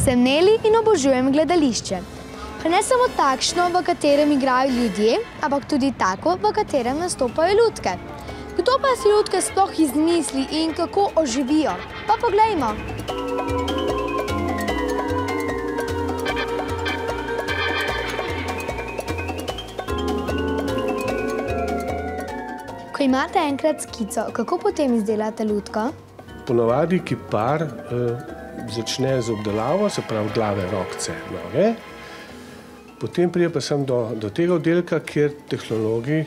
Sem Neli in obožujem gledališče. Pa ne samo takšno, v katerem igrajo ljudje, ampak tudi tako, v katerem nastopajo lutke. Kdo pa si lutke sploh izmisli in kako oživijo? Pa poglejmo. Ko imate enkrat skico, kako potem izdelate lutko? Ponavadi kipar začne z obdelavo, se pravi glave, rokce, noge. Potem pride pa sem do tega oddelka, kjer tehnologi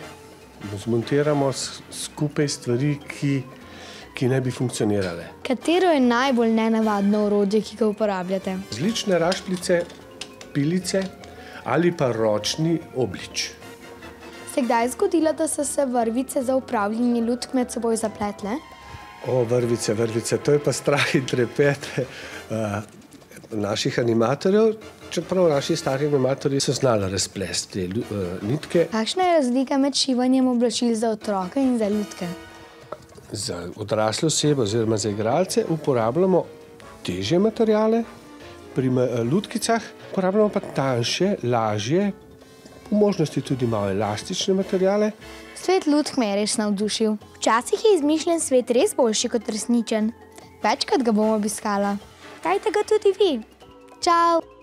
zmontiramo skupaj stvari, ki ne bi funkcionirale. Katero je najbolj nenavadno orodje, ki ga uporabljate? Različne rašpljice, pilice ali pa ročni oblič. Se kdaj zgodilo, da so se vrvice za upravljanje lutk med seboj zapletle? O, vrvice, to je pa strah in trepet naših animatorjev, čeprav naši stari animatorji so znali razplesti nitke. Kakšna je razlika med šivanjem oblačil za otroke in za lutke? Za odrasle osebe oziroma za igralce uporabljamo težje materiale, pri lutkicah uporabljamo pa tanjše, lažje, v možnosti tudi malo elastične materiale. Svet lutk me je res navdušil. Včasih je izmišljen svet res boljši kot resničen. Večkrat ga bom obiskala. Dajte ga tudi vi. Čau!